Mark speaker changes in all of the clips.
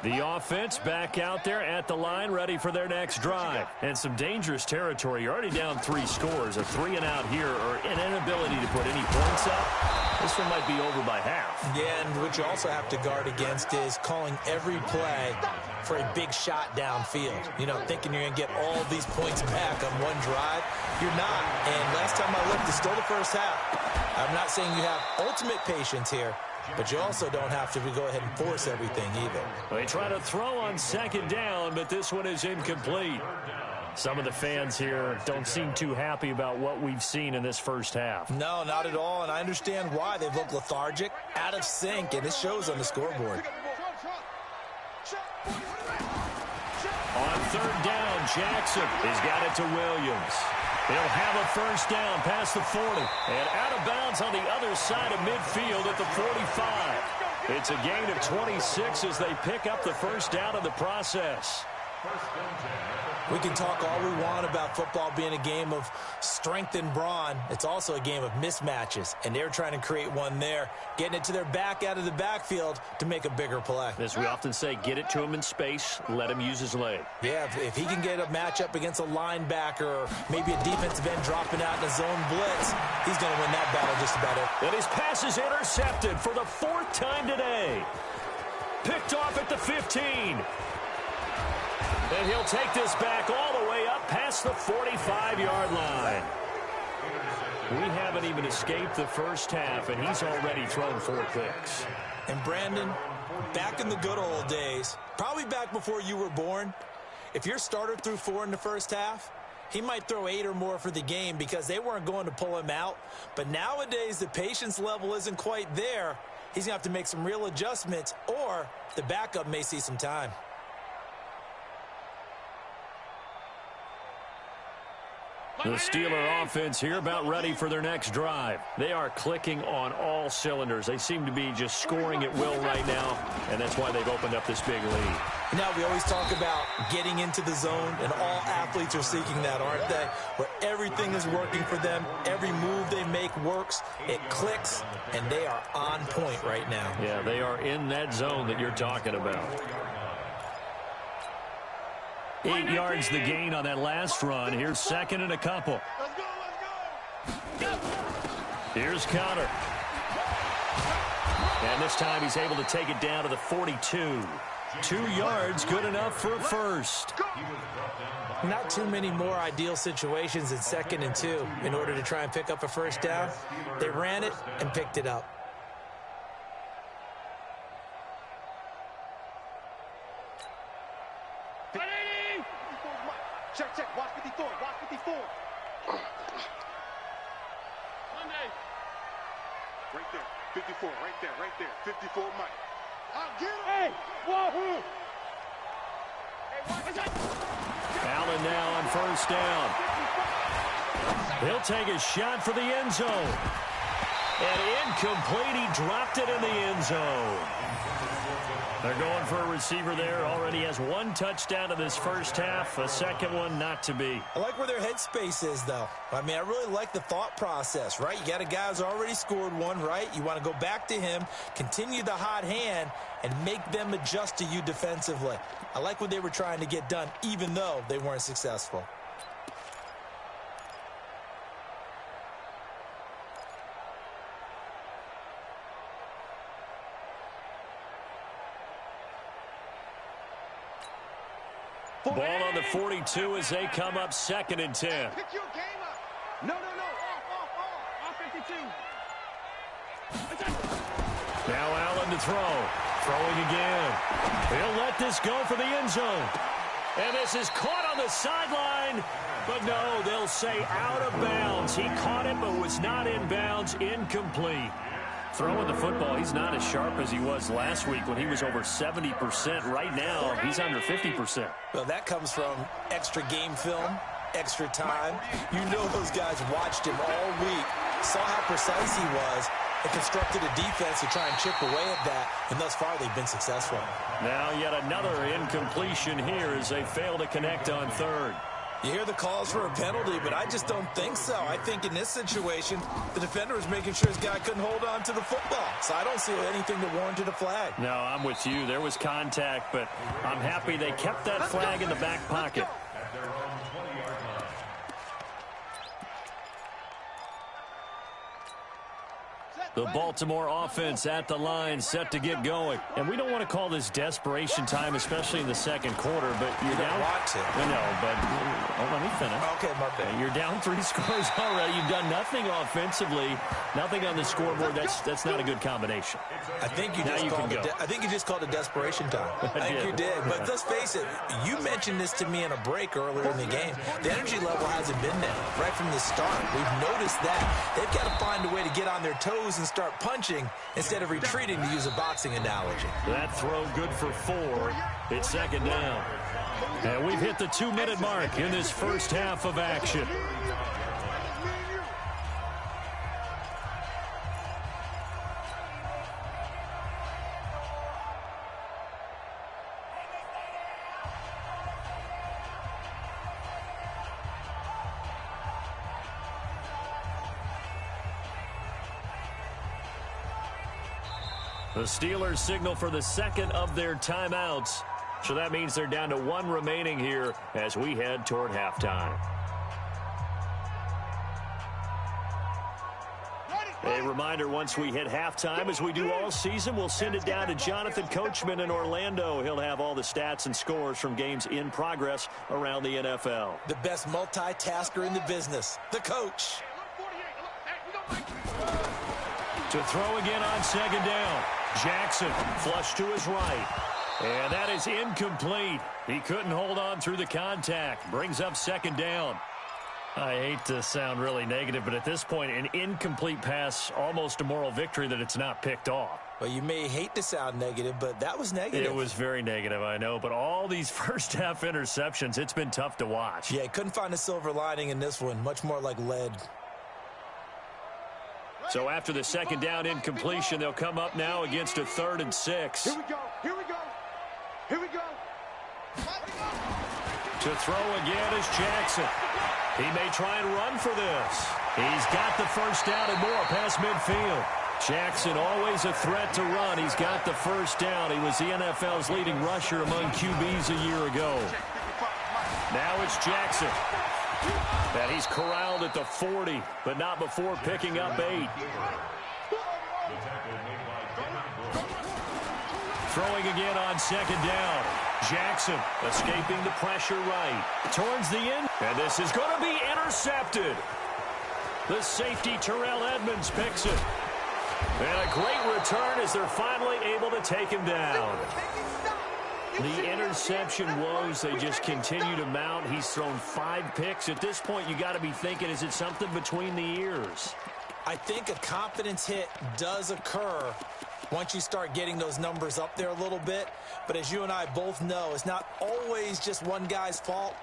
Speaker 1: The offense back out there at the line, ready for their next drive. And some dangerous territory. You're already down 3 scores. A 3-and-out here, or an inability to put any points up. This one might be over by half.
Speaker 2: Yeah, and what you also have to guard against is calling every play for a big shot downfield. You know, thinking you're going to get all these points back on one drive. You're not. And last time I looked, it's still the first half. I'm not saying you have ultimate patience here, but you also don't have to go ahead and force everything either.
Speaker 1: They try to throw on 2nd down, but this one is incomplete. Some of the fans here don't seem too happy about what we've seen in this first half.
Speaker 2: No, not at all, and I understand why. They've looked lethargic, out of sync, and it shows on the scoreboard.
Speaker 1: On 3rd down, Jackson has got it to Williams. He'll have a first down past the 40. And out of bounds on the other side of midfield at the 45. It's a gain of 26 as they pick up the first down in the process.
Speaker 2: We can talk all we want about football being a game of strength and brawn. It's also a game of mismatches, and they're trying to create one there, getting it to their back out of the backfield to make a bigger play.
Speaker 1: As we often say, get it to him in space, let him use his leg.
Speaker 2: Yeah, if he can get a matchup against a linebacker or maybe a defensive end dropping out in a zone blitz, he's going to win that battle just about it.
Speaker 1: And his pass is intercepted for the 4th time today. Picked off at the 15. And he'll take this back all the way up past the 45-yard line. We haven't even escaped the first half, and he's already thrown 4 picks.
Speaker 2: And Brandon, back in the good old days, probably back before you were born, if your starter threw 4 in the first half, he might throw 8 or more for the game because they weren't going to pull him out. But nowadays, the patience level isn't quite there. He's going to have to make some real adjustments, or the backup may see some time.
Speaker 1: The Steeler offense here about ready for their next drive. They are clicking on all cylinders. They seem to be just scoring at will right now, and that's why they've opened up this big lead.
Speaker 2: Now, we always talk about getting into the zone, and all athletes are seeking that, aren't they? Where everything is working for them, every move they make works, it clicks, and they are on point right now.
Speaker 1: Yeah, they are in that zone that you're talking about. 8 yards the gain on that last run. Here's 2nd and a couple.
Speaker 3: Let's go.
Speaker 1: Here's Connor. And this time he's able to take it down to the 42. 2 yards, good enough for a first.
Speaker 2: Not too many more ideal situations in 2nd and 2 in order to try and pick up a first down. They ran it and picked it up.
Speaker 3: Check. Watch 54. Watch 54. Monday. Right there. 54. Right there. 54, Mike. I'll get him. Hey. Whoa. Hey, watch it.
Speaker 1: Allen now on first down. He'll take a shot for the end zone. And incomplete. He dropped it in the end zone. They're going for a receiver there. Already has 1 touchdown in this first half. A second one not to be.
Speaker 2: I like where their headspace is, though. I mean, I really like the thought process, right? You got a guy who's already scored 1, right? You want to go back to him, continue the hot hand, and make them adjust to you defensively. I like what they were trying to get done, even though they weren't successful.
Speaker 1: Ball on the 42 as they come up 2nd and 10.
Speaker 3: Pick your game up. No. Off 52.
Speaker 1: Now Allen to throw. Throwing again. He'll let this go for the end zone. And this is caught on the sideline. But no, they'll say out of bounds. He caught it but was not in bounds. Incomplete. Throwing the football, he's not as sharp as he was last week when he was over 70%. Right now, he's under 50%.
Speaker 2: Well, that comes from extra game film, extra time. You know those guys watched him all week, saw how precise he was, and constructed a defense to try and chip away at that, and thus far they've been successful.
Speaker 1: Now yet another incompletion here as they fail to connect on 3rd.
Speaker 2: You hear the calls for a penalty, but I just don't think so. I think in this situation, the defender was making sure his guy couldn't hold on to the football. So I don't see anything that warranted a flag.
Speaker 1: No, I'm with you. There was contact, but I'm happy they kept that flag in the back pocket. The Baltimore offense at the line, set to get going. And we don't want to call this desperation time, especially in the second quarter, but you're down.
Speaker 2: Watch it.
Speaker 1: I know, but let me finish.
Speaker 2: Okay, my bad.
Speaker 1: You're down 3 scores already. You've done nothing offensively, nothing on the scoreboard. That's not a good combination.
Speaker 2: I think you just called it desperation time. I think you did. But let's face it, you mentioned this to me in a break earlier in the game. The energy level hasn't been there right from the start. We've noticed that. They've got to find a way to get on their toes and start punching instead of retreating, to use a boxing analogy.
Speaker 1: That throw good for 4. It's second down. And we've hit the 2-minute mark in this first half of action. The Steelers signal for the second of their timeouts. So that means they're down to 1 remaining here as we head toward halftime. A reminder, once we hit halftime, as we do all season, we'll send it down to Jonathan Coachman in Orlando. He'll have all the stats and scores from games in progress around the NFL.
Speaker 2: The best multitasker in the business, the coach.
Speaker 1: To throw again on second down. Jackson flush to his right. And that is incomplete. He couldn't hold on through the contact. Brings up second down. I hate to sound really negative, but at this point, an incomplete pass, almost a moral victory that it's not picked off.
Speaker 2: Well, you may hate to sound negative, but that was negative.
Speaker 1: It was very negative, I know. But all these first-half interceptions, it's been tough to watch.
Speaker 2: Yeah, couldn't find a silver lining in this one. Much more like lead.
Speaker 1: So after the second down incompletion, they'll come up now against a 3rd and 6.
Speaker 3: Here we go. Here we go. Here we go.
Speaker 1: To throw again is Jackson. He may try and run for this. He's got the first down and more past midfield. Jackson always a threat to run. He's got the first down. He was the NFL's leading rusher among QBs a year ago. Now it's Jackson. And he's corralled at the 40, but not before picking up 8. Throwing again on second down. Jackson escaping the pressure right. Towards the end. And this is going to be intercepted. The safety, Terrell Edmonds, picks it. And a great return as they're finally able to take him down. The interception woes, they just continue to mount. He's thrown 5 picks. At this point, you got to be thinking, is it something between the ears?
Speaker 2: I think a confidence hit does occur once you start getting those numbers up there a little bit. But as you and I both know, it's not always just one guy's fault.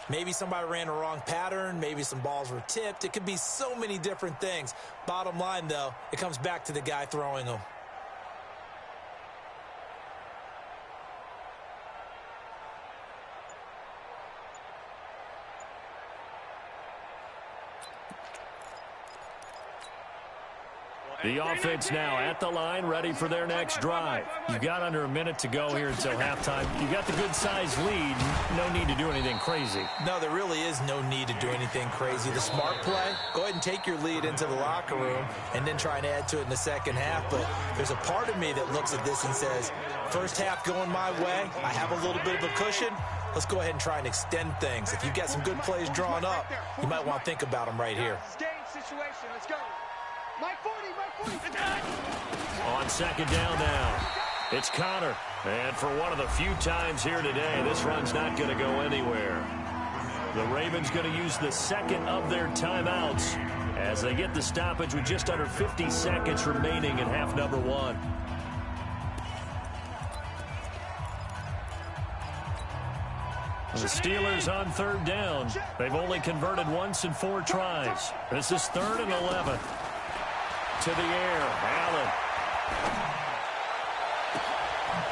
Speaker 2: Maybe somebody ran a wrong pattern. Maybe some balls were tipped. It could be so many different things. Bottom line, though, it comes back to the guy throwing them.
Speaker 1: The offense now at the line, ready for their next drive. You've got under a minute to go here until halftime. You've got the good-sized lead. No need to do anything crazy.
Speaker 2: No, there really is no need to do anything crazy. The smart play, go ahead and take your lead into the locker room and then try and add to it in the second half. But there's a part of me that looks at this and says, first half going my way, I have a little bit of a cushion. Let's go ahead and try and extend things. If you've got some good plays drawn up, you might want to think about them right here.
Speaker 3: Situation. Let's go. My 40.
Speaker 1: On second down now, it's Connor. And for one of the few times here today, this run's not going to go anywhere. The Ravens going to use the second of their timeouts as they get the stoppage with just under 50 seconds remaining in half number 1. The Steelers on third down. They've only converted once in 4 tries. This is 3rd and 11. To the air, Allen.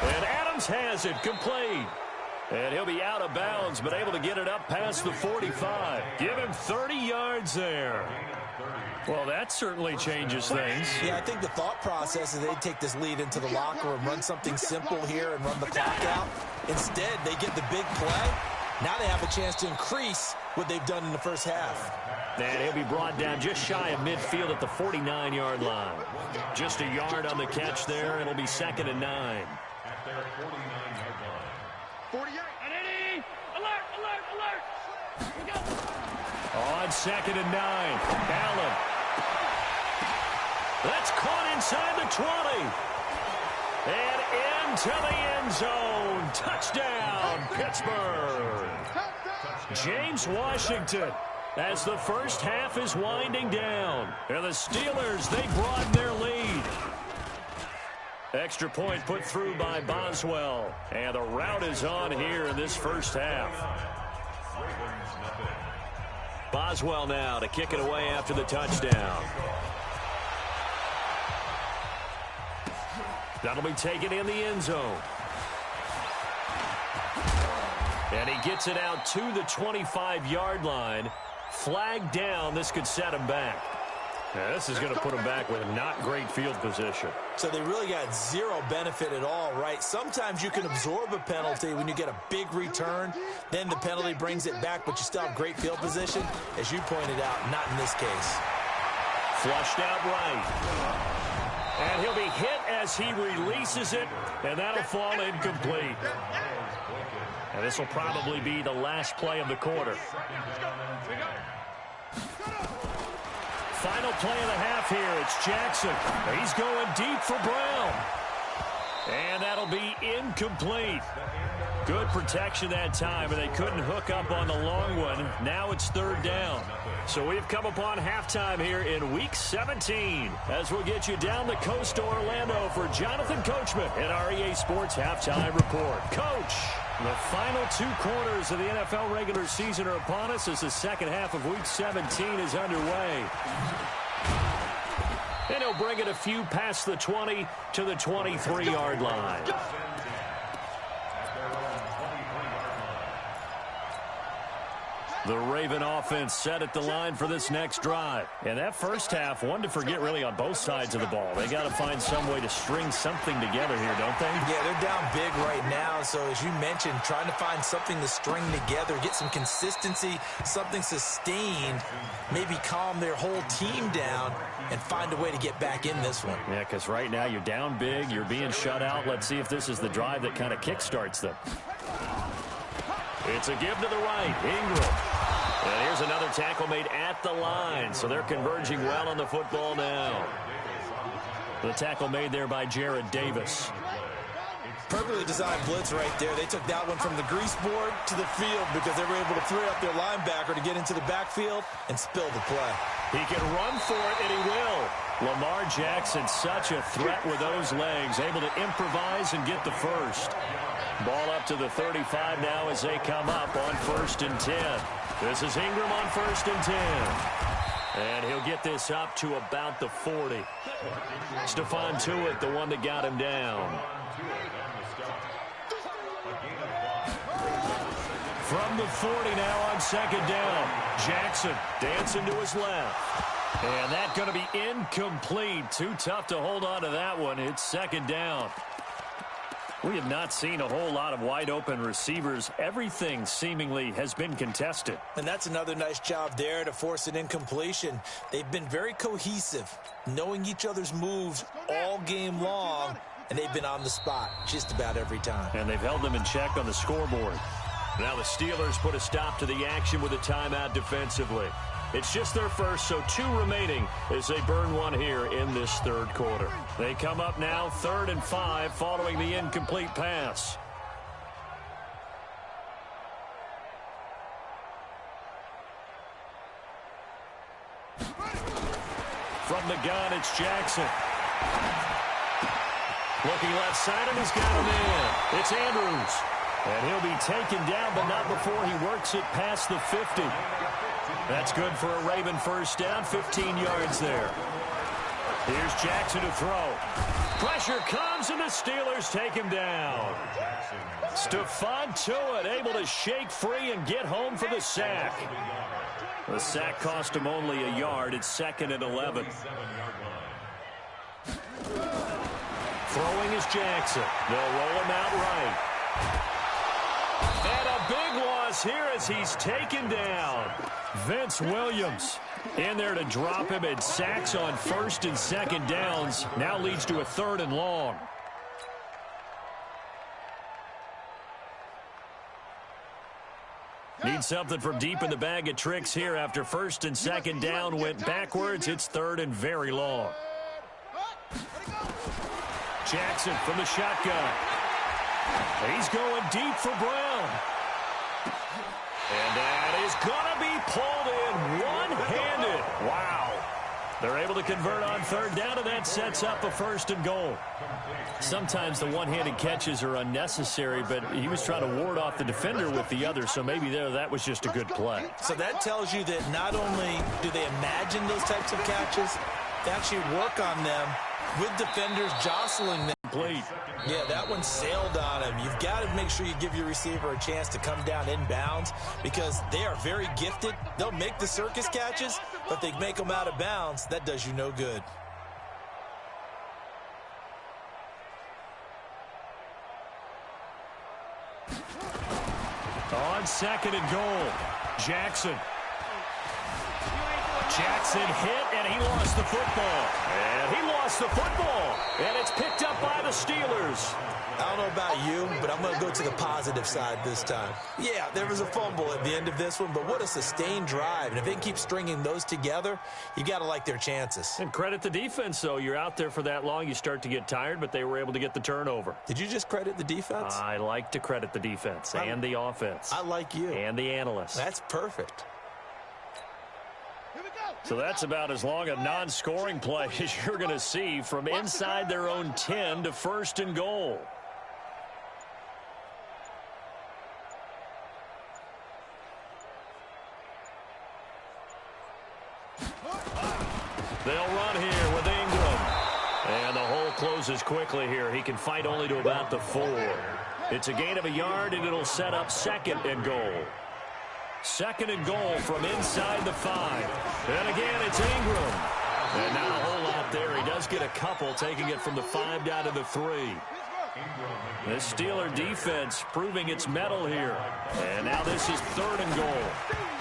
Speaker 1: And Adams has it, complete. And he'll be out of bounds, but able to get it up past the 45. Give him 30 yards there. Well, that certainly changes things.
Speaker 2: Yeah, I think the thought process is they'd take this lead into the locker room, run something simple here and run the clock out. Instead, they get the big play. Now they have a chance to increase what they've done in the first half.
Speaker 1: And he'll be brought down just shy of midfield at the 49-yard line. Just a yard on the catch there. It'll be 2nd and 9.
Speaker 3: At their 49-yard line. 48. Alert, alert, alert. Here we go.
Speaker 1: On 2nd and 9. Allen. That's caught inside the 20. And into the end zone. Touchdown, Pittsburgh. James Washington, as the first half is winding down. And the Steelers, they broaden their lead. Extra point put through by Boswell. And the route is on here in this first half. Boswell now to kick it away after the touchdown. That'll be taken in the end zone. And he gets it out to the 25-yard line. Flag down. This could set him back. Now, this is going to put him back with not great field position.
Speaker 2: So they really got zero benefit at all, right? Sometimes you can absorb a penalty when you get a big return. Then the penalty brings it back, but you still have great field position. As you pointed out, not in this case.
Speaker 1: Flushed out right. And he'll be hit as he releases it, and that'll fall incomplete. And this will probably be the last play of the quarter. Final play of the half here. It's Jackson. He's going deep for Brown. And that'll be incomplete. Good protection that time, and they couldn't hook up on the long one. Now it's 3rd down. So we've come upon halftime here in Week 17 as we'll get you down the coast to Orlando for Jonathan Coachman in our EA Sports Halftime Report. Coach, the final 2 quarters of the NFL regular season are upon us as the second half of Week 17 is underway. And he'll bring it a few past the 20 to the 23-yard line. The Raven offense set at the line for this next drive. And that first half, one to forget really on both sides of the ball. They got to find some way to string something together here, don't they?
Speaker 2: Yeah, they're down big right now. So as you mentioned, trying to find something to string together, get some consistency, something sustained, maybe calm their whole team down and find a way to get back in this one.
Speaker 1: Yeah, because right now you're down big, you're being shut out. Let's see if this is the drive that kind of kickstarts them. It's a give to the right. Ingram. And here's another tackle made at the line. So they're converging well on the football now. The tackle made there by Jared Davis.
Speaker 2: Perfectly designed blitz right there. They took that one from the grease board to the field because they were able to free up their linebacker to get into the backfield and spill the play.
Speaker 1: He can run for it, and he will. Lamar Jackson, such a threat with those legs, able to improvise and get the first. Ball up to the 35 now as they come up on 1st and 10. This is Ingram on 1st and 10. And he'll get this up to about the 40. Stephon Tuitt, the one that got him down. From the 40 now on 2nd down. Jackson dancing to his left. And that's going to be incomplete. Too tough to hold on to that one. It's 2nd down. We have not seen a whole lot of wide-open receivers. Everything seemingly has been contested.
Speaker 2: And that's another nice job there to force an incompletion. They've been very cohesive, knowing each other's moves all game long, and they've been on the spot just about every time.
Speaker 1: And they've held them in check on the scoreboard. Now the Steelers put a stop to the action with a timeout defensively. It's just their first, so 2 remaining as they burn one here in this 3rd quarter. They come up now 3rd and 5 following the incomplete pass. From the gun, it's Jackson. Looking left side, and he's got him in. It's Andrews. And he'll be taken down, but not before he works it past the 50. That's good for a Raven first down, 15 yards there. Here's Jackson to throw. Pressure comes, and the Steelers take him down. Stephon Tuitt able to shake free and get home for the sack. The sack cost him only a yard. It's 2nd and 11. Throwing is Jackson. They'll roll him out right. And a big loss here as he's taken down. Vince Williams in there to drop him, and sacks on 1st and 2nd downs. Now leads to a 3rd and long. Need something from deep in the bag of tricks here after 1st and 2nd down went backwards. It's 3rd and very long. Jackson from the shotgun. He's going deep for Brown. And that is going to be pulled in one-handed. Wow. They're able to convert on 3rd down, and that sets up a 1st and goal. Sometimes the one-handed catches are unnecessary, but he was trying to ward off the defender with the other, so maybe that was just a good play.
Speaker 2: So that tells you that not only do they imagine those types of catches, they actually work on them with defenders jostling them. Yeah, that one sailed on him. You've got to make sure you give your receiver a chance to come down inbounds because they are very gifted. They'll make the circus catches, but they make them out of bounds. That does you no good.
Speaker 1: On 2nd and goal, Jackson. Jackson hit, and he lost the football. And he lost the football. And it's picked up by the Steelers.
Speaker 2: I don't know about you, but I'm going to go to the positive side this time. Yeah, there was a fumble at the end of this one, but what a sustained drive. And if they can keep stringing those together, you got to like their chances.
Speaker 1: And credit the defense, though. You're out there for that long, you start to get tired, but they were able to get the turnover.
Speaker 2: Did you just credit the defense?
Speaker 1: I like to credit the defense and the offense.
Speaker 2: I like you.
Speaker 1: And the analysts.
Speaker 2: That's perfect.
Speaker 1: So that's about as long a non-scoring play as you're going to see from inside their own 10 to 1st and goal. They'll run here with Ingram. And the hole closes quickly here. He can fight only to about the 4. It's a gain of a yard, and it'll set up 2nd and goal. 2nd and goal from inside the 5. And again, it's Ingram. And not a whole lot there. He does get a couple, taking it from the 5 down to the 3. The Steeler defense proving its mettle here. And now this is 3rd and goal.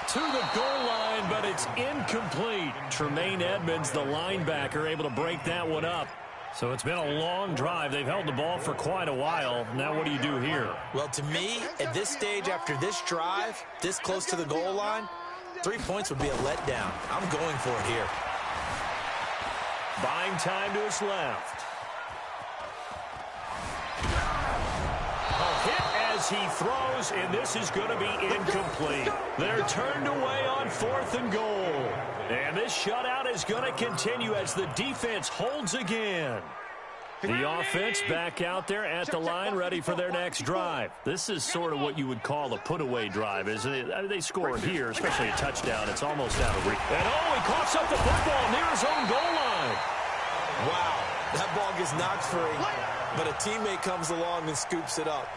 Speaker 1: To the goal line, but it's incomplete. Tremaine Edmonds, the linebacker, able to break that one up. So it's been a long drive. They've held the ball for quite a while. Now what do you do here?
Speaker 2: Well, to me, at this stage after this drive, this close to the goal line, 3 points would be a letdown. I'm going for it here.
Speaker 1: Buying time to his left. A hit as he throws, and this is going to be incomplete. They're turned away on 4th and goal. And this shutout is going to continue as the defense holds again. The offense back out there at the line, ready for their next drive. This is sort of what you would call a put-away drive, isn't it? I mean, they score here, especially a touchdown. It's almost out of reach. And, he coughs up the football near his own goal line.
Speaker 2: Wow, that ball gets knocked free, but a teammate comes along and scoops it up.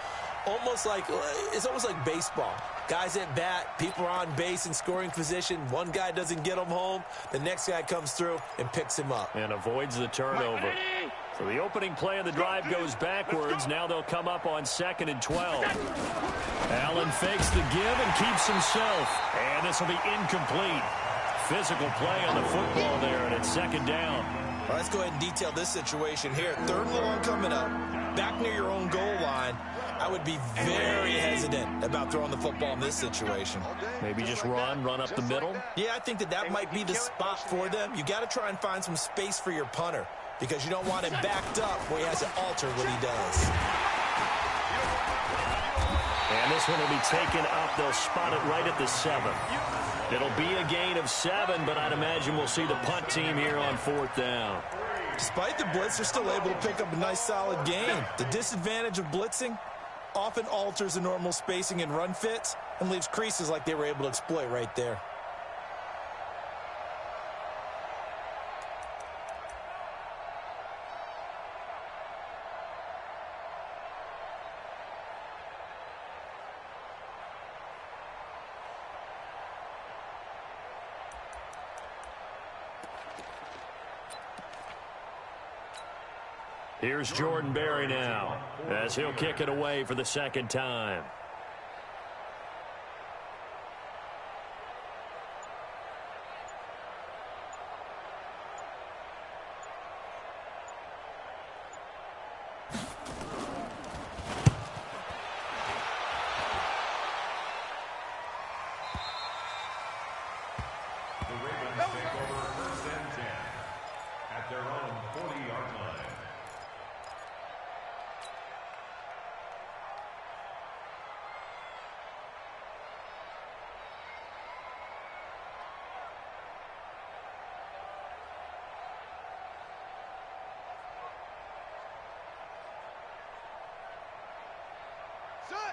Speaker 2: It's almost like baseball. Guys at bat, people are on base in scoring position. One guy doesn't get him home. The next guy comes through and picks him up.
Speaker 1: And avoids the turnover. So the opening play of the drive goes backwards. Now they'll come up on 2nd and 12. Allen fakes the give and keeps himself. And this will be incomplete. Physical play on the football there, and it's 2nd down.
Speaker 2: Well, let's go ahead and detail this situation here. 3rd and long coming up. Back near your own goal line. I would be very hesitant about throwing the football in this situation.
Speaker 1: Maybe just run up the middle?
Speaker 2: Yeah, I think that might be the spot for them. You got to try and find some space for your punter because you don't want him backed up where he has to alter what he does.
Speaker 1: And this one will be taken up. They'll spot it right at the 7. It'll be a gain of 7, but I'd imagine we'll see the punt team here on 4th down.
Speaker 2: Despite the blitz, they're still able to pick up a nice solid gain. The disadvantage of blitzing often alters the normal spacing and run fits and leaves creases like they were able to exploit right there.
Speaker 1: Here's Jordan Berry now as he'll kick it away for the second time.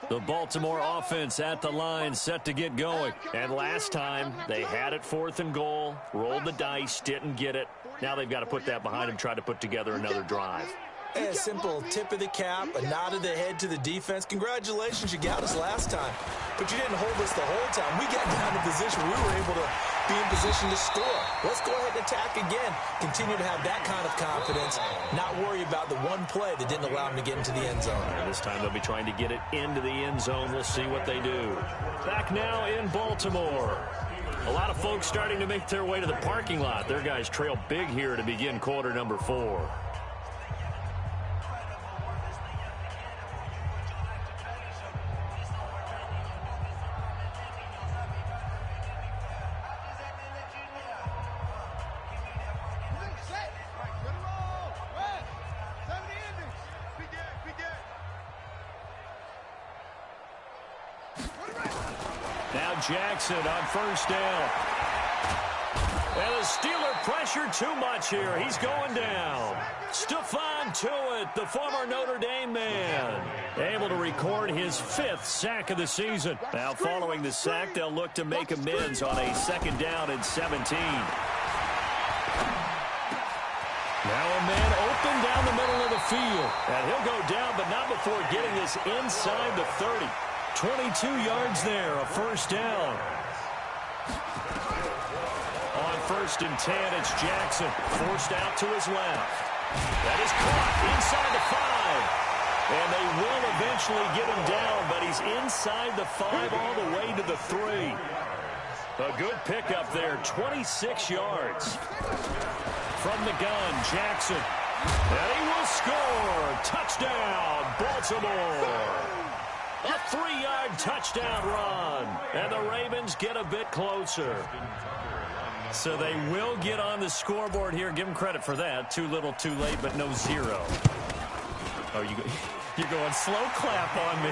Speaker 1: The Baltimore offense at the line, set to get going. And last time, they had it 4th and goal, rolled the dice, didn't get it. Now they've got to put that behind them, try to put together another drive.
Speaker 2: A simple tip of the cap, a nod of the head to the defense. Congratulations, you got us last time. But you didn't hold us the whole time. We got down to position. We were able to be in position to score. Let's go ahead and attack again. Continue to have that kind of confidence. Not worry about the one play that didn't allow them to get into the end zone.
Speaker 1: And this time they'll be trying to get it into the end zone. We'll see what they do. Back now in Baltimore. A lot of folks starting to make their way to the parking lot. Their guys trail big here to begin quarter number 4. Jackson on first down. And the Steeler pressure too much here. He's going down. Stephon Tuitt, the former Notre Dame man, able to record his 5th sack of the season. Now following the sack, they'll look to make amends on a 2nd down and 17. Now a man open down the middle of the field. And he'll go down, but not before getting this inside the 30. 22 yards there, a first down. On 1st and 10, it's Jackson, forced out to his left. That is caught inside the 5. And they will eventually get him down, but he's inside the 5 all the way to the 3. A good pickup there, 26 yards. From the gun, Jackson. And he will score. Touchdown, Baltimore. A 3-yard touchdown run. And the Ravens get a bit closer. So they will get on the scoreboard here. Give them credit for that. Too little, too late, but no 0. Oh, you're going slow clap on me.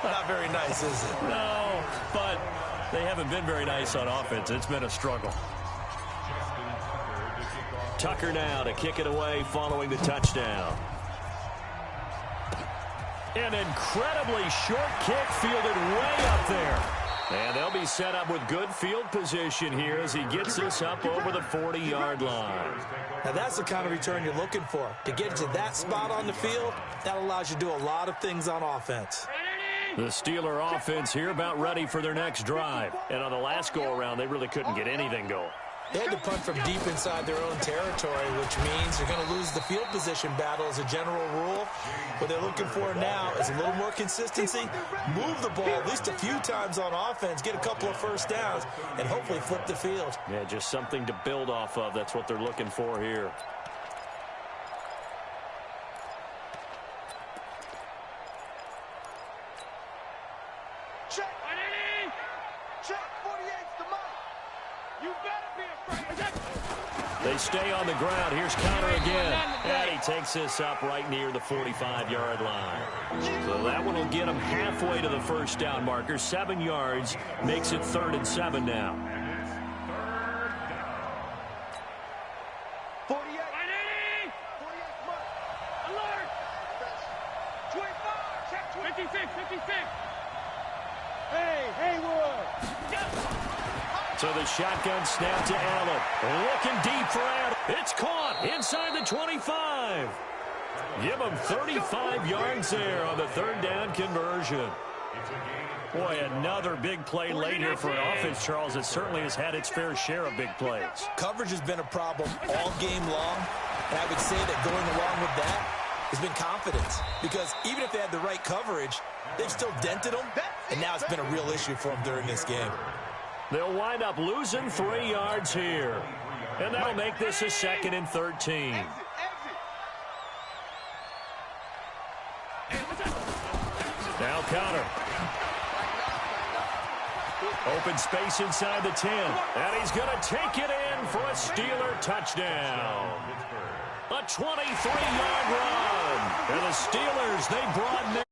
Speaker 2: Not very nice, is it?
Speaker 1: No, but they haven't been very nice on offense. It's been a struggle. Tucker now to kick it away following the touchdown. An incredibly short kick fielded way up there. And they'll be set up with good field position here as he gets this up over the 40-yard line.
Speaker 2: Now that's the kind of return you're looking for. To get to that spot on the field, that allows you to do a lot of things on offense.
Speaker 1: The Steeler offense here about ready for their next drive. And on the last go-around, they really couldn't get anything going.
Speaker 2: They had to punt from deep inside their own territory, which means they're going to lose the field position battle as a general rule. What they're looking for now is a little more consistency, move the ball at least a few times on offense, get a couple of first downs, and hopefully flip the field.
Speaker 1: Yeah, just something to build off of. That's what they're looking for here.
Speaker 3: Check. Check. 48's the mark. You better be afraid.
Speaker 1: They stay on the ground. Here's Connor again. And he takes this up right near the 45-yard line. So that one will get him halfway to the first down marker. 7 yards makes it 3rd and 7 now.
Speaker 3: 48. 48's mark. Alert. 25. Check. 56. Hey, Haywood.
Speaker 1: So the shotgun snap to Allen. Looking deep for Allen. It's caught inside the 25. Give him 35 yards there on the 3rd down conversion. Boy, another big play late here for an offense, Charles. It certainly has had its fair share of big plays.
Speaker 2: Coverage has been a problem all game long, and I would say that going along with that has been confidence. Because even if they had the right coverage, they've still dented them, and now it's been a real issue for them during this game.
Speaker 1: They'll wind up losing 3 yards here. And that'll make this a 2nd and 13. Now Connor. Open space inside the 10. And he's going to take it in for a Steeler touchdown. A 23-yard run. And the Steelers, they broaden their...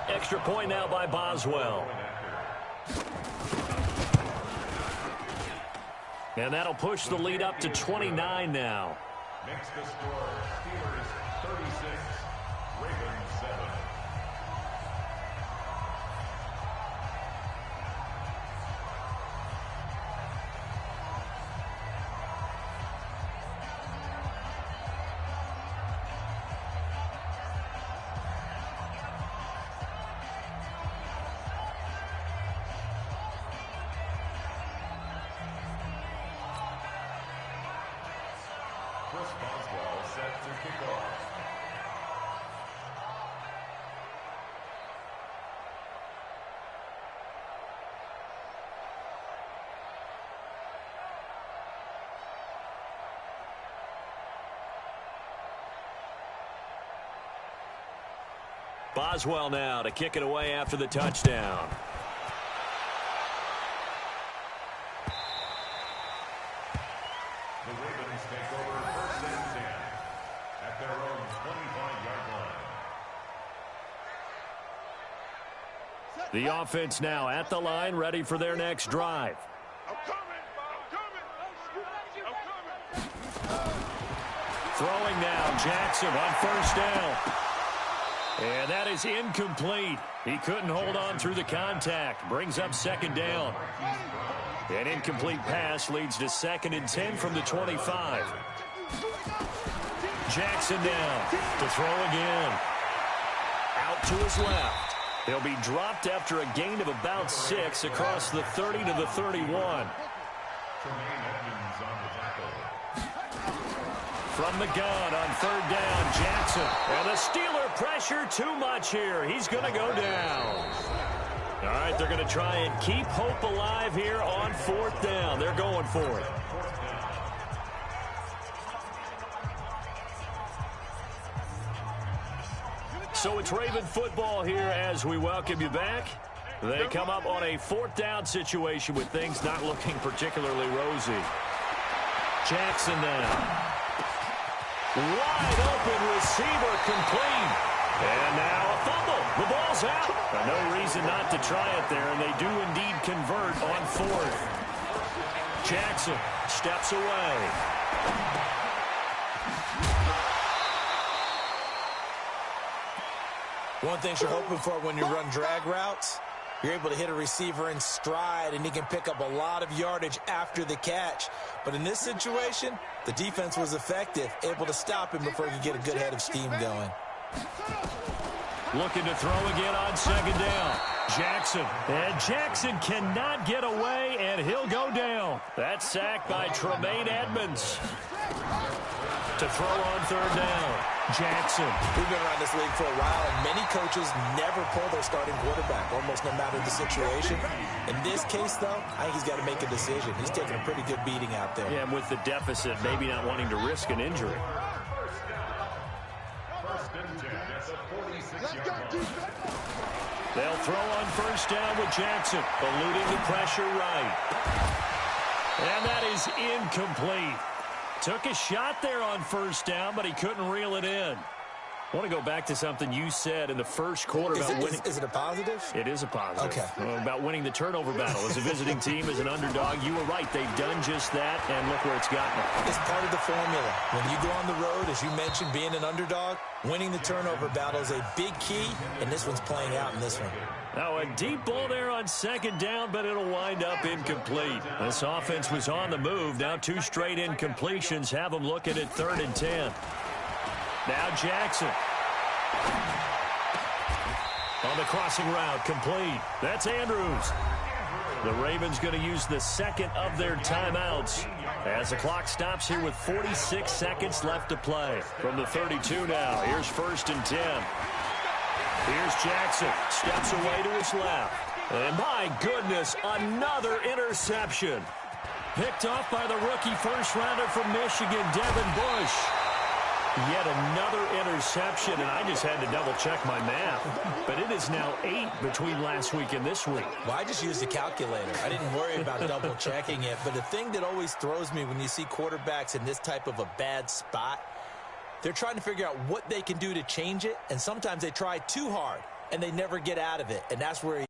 Speaker 1: Extra point now by Boswell. And that'll push the lead up to 29 now.
Speaker 4: Makes the score Steelers 36, Ravens 7. Boswell set to kick off.
Speaker 1: Boswell now to kick it away after the touchdown. The offense now at the line, ready for their next drive. Throwing now, Jackson on first down. And that is incomplete. He couldn't hold on through the contact. Brings up 2nd down. An incomplete pass leads to 2nd and 10 from the 25. Jackson down to throw again. Out to his left. He'll be dropped after a gain of about 6 across the 30 to the 31. From the gun on 3rd down, Jackson. And the Steeler pressure too much here. He's going to go down. All right, they're going to try and keep hope alive here on 4th down. They're going for it. So it's Raven football here as we welcome you back. They come up on a 4th down situation with things not looking particularly rosy. Jackson now. Wide open receiver complete. And now a fumble. The ball's out. No reason not to try it there, and they do indeed convert on 4th. Jackson steps away.
Speaker 2: One thing you're hoping for when you run drag routes, you're able to hit a receiver in stride, and he can pick up a lot of yardage after the catch. But in this situation, the defense was effective, able to stop him before he could get a good head of steam going.
Speaker 1: Looking to throw again on 2nd down. Jackson. And Jackson cannot get away, and he'll go down. That's sacked by Tremaine Edmonds. To throw on 3rd down. Jackson.
Speaker 2: We've been around this league for a while, and many coaches never pull their starting quarterback, almost no matter the situation. In this case, though, I think he's got to make a decision. He's taking a pretty good beating out there.
Speaker 1: Yeah, and with the deficit, maybe not wanting to risk an injury. They'll throw on 1st down with Jackson, eluding the pressure right. And that is incomplete. Took a shot there on 1st down, but he couldn't reel it in. I want to go back to something you said in the first quarter about winning.
Speaker 2: Is it a positive?
Speaker 1: It is a positive.
Speaker 2: Okay.
Speaker 1: About winning the turnover battle. As a visiting team, as an underdog, you were right. They've done just that, and look where it's gotten them.
Speaker 2: It's part of the formula. When you go on the road, as you mentioned, being an underdog, winning the turnover battle is a big key, and this one's playing out in this one.
Speaker 1: Now a deep ball there on second down, but it'll wind up incomplete. This offense was on the move. Now 2 straight incompletions have them looking at 3rd and 10. Now Jackson. On the crossing route, complete. That's Andrews. The Ravens going to use the second of their timeouts as the clock stops here with 46 seconds left to play. From the 32 now, here's 1st and 10. Here's Jackson. Steps away to his left. And my goodness, another interception. Picked off by the rookie first-rounder from Michigan, Devin Bush. Yet another interception, and I just had to double-check my math. But it is now 8 between last week and this week.
Speaker 2: Well, I just used a calculator. I didn't worry about double-checking it. But the thing that always throws me when you see quarterbacks in this type of a bad spot, they're trying to figure out what they can do to change it, and sometimes they try too hard, and they never get out of it. And that's where